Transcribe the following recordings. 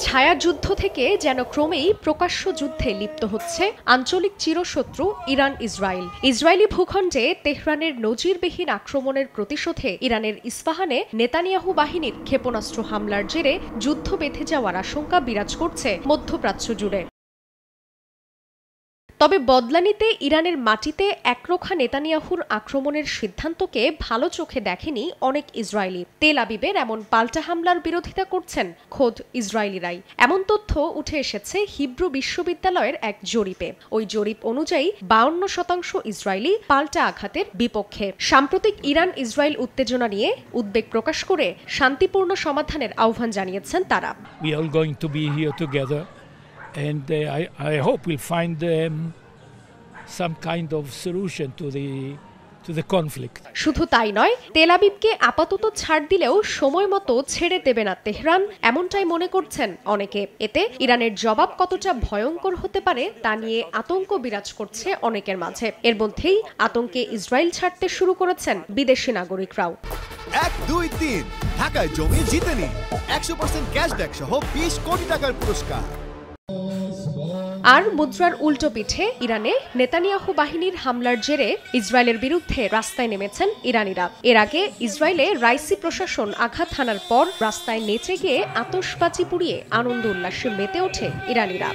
ছায়াযুদ্ধ থেকে যেন ক্রমেই প্রকাশ্য যুদ্ধে লিপ্ত হচ্ছে আঞ্চলিক চিরশত্রু ইরান ইসরায়েল। ইসরায়েলি ভূখণ্ডে তেহরানের নজিরবিহীন আক্রমণের প্রতিশোধে ইরানের ইস্পাহানে নেতানিয়াহু বাহিনীর ক্ষেপণাস্ত্র হামলার জেরে যুদ্ধ বেঁধে যাওয়ার আশঙ্কা বিরাজ করছে মধ্যপ্রাচ্য জুড়ে। তবে বদলা নিতে ইরানের মাটিতে একরোখা নেতানিয়াহুর আক্রমণের সিদ্ধান্তকে ভালো চোখে দেখেনি অনেক ইসরায়েলি। তেল আবিবের এমন পাল্টা হামলার বিরোধিতা করছেন খোদ ইসরায়েলিরাই। এমন তথ্য উঠে এসেছে হিব্রু বিশ্ববিদ্যালয়ের এক জরিপে। ওই জরিপ অনুযায়ী 52% ইসরায়েলি পাল্টা আঘাতের বিপক্ষে। সাম্প্রতিক ইরান ইসরায়েল উত্তেজনা নিয়ে উদ্বেগ প্রকাশ করে শান্তিপূর্ণ সমাধানের আহ্বান জানিয়েছেন তারা। We are going to be here together. And I hope we'll find some kind of solution to the conflict. শুধু তাই নয়, তেল আবিবকে আপাতত ছাড় দিলেও সময় মতো ছেড়ে দেবে না তেহরান, এমনটাই মনে করছেন অনেকে। এতে ইরানের জবাব কতটা ভয়ঙ্কর হতে পারে তা নিয়ে আতঙ্ক বিরাজ করছে অনেকের মাঝে। এর মধ্যেই আতঙ্কে ইসরায়েল ছাড়তে শুরু করেছেন বিদেশি নাগরিকরাও। 1, 2, 3 ঢাকায় জমি জিতে নিন 100% ক্যাশব্যাক সহ 20 কোটি টাকার পুরস্কার। আর মুদ্রার উল্টো পিঠে ইরানে নেতানিয়াহু বাহিনীর হামলার জেরে ইসরায়েলের বিরুদ্ধে রাস্তায় নেমেছেন ইরানিরা। এর আগে ইসরায়েলে রাইসি প্রশাসন আঘাত হানার পর রাস্তায় নেচে গিয়ে আতশবাজি পুড়িয়ে আনন্দ উল্লাসে মেতে ওঠে ইরানিরা।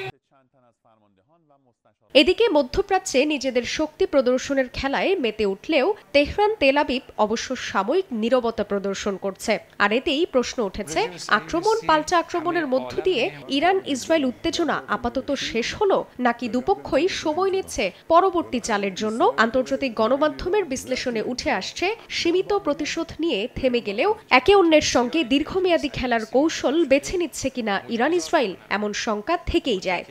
এদিকে মধ্যপ্রাচ্যে নিজেদের শক্তি প্রদর্শনের খেলায় মেতে উঠলেও তেহরান তেল আবিব অবশ্য সাময়িক নীরবতা প্রদর্শন করছে। আর এতেই প্রশ্ন উঠেছে, আক্রমণ পাল্টা আক্রমণের মধ্য দিয়ে ইরান ইসরায়েল উত্তেজনা আপাতত শেষ হলো, নাকি দুপক্ষই সময় নিচ্ছে পরবর্তী চালের জন্য? আন্তর্জাতিক গণমাধ্যমের বিশ্লেষণে উঠে আসছে, সীমিত প্রতিশোধ নিয়ে থেমে গেলেও একে অন্যের সঙ্গে দীর্ঘমেয়াদী খেলার কৌশল বেছে নিচ্ছে কিনা ইরান ইসরায়েল, এমন শঙ্কা থেকেই যায়।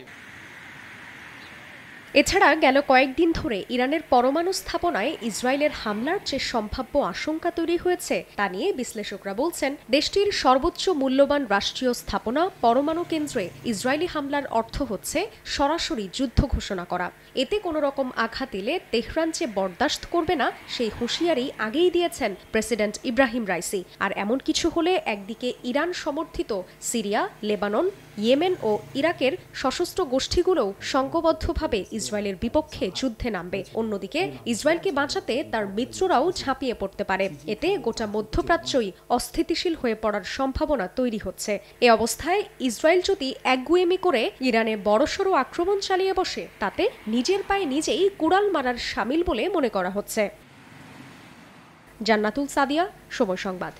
এছাড়া গেল কয়েকদিন ধরে ইরানের পরমাণু স্থাপনায় ইসরায়েলের হামলার যে সম্ভাব্য আশঙ্কা তৈরি হয়েছে তা নিয়ে বিশ্লেষকরা বলছেন, দেশটির সর্বোচ্চ মূল্যবান রাষ্ট্রীয় স্থাপনা পরমাণু কেন্দ্রে ইসরায়েলি হামলার অর্থ হচ্ছে সরাসরি যুদ্ধ ঘোষণা করা। এতে কোনো রকম আঘাত এলে তেহরান যে বরদাস্ত করবে না সেই হুঁশিয়ারি আগেই দিয়েছেন প্রেসিডেন্ট ইব্রাহিম রাইসি। আর এমন কিছু হলে একদিকে ইরান সমর্থিত সিরিয়া, লেবানন, ইয়েমেন ও ইরাকের সশস্ত্র গোষ্ঠীগুলোও সংঘবদ্ধভাবে ইসরায়েলের বিপক্ষে যুদ্ধে নামবে। অন্যদিকে ইসরায়েলকে বাঁচাতে তার মিত্ররাও ঝাঁপিয়ে পড়তে পারে। এতে গোটা মধ্যপ্রাচ্যই অস্থিতিশীল হয়ে পড়ার সম্ভাবনা তৈরি হচ্ছে। এ অবস্থায় ইসরায়েল যদি একগুঁয়েমি করে ইরানে বড়সড় আক্রমণ চালিয়ে বসে, তাতে নিজের পায়ে নিজেই কুড়াল মারার শামিল বলে মনে করা হচ্ছে। জান্নাতুল সাদিয়া, সময় সংবাদ।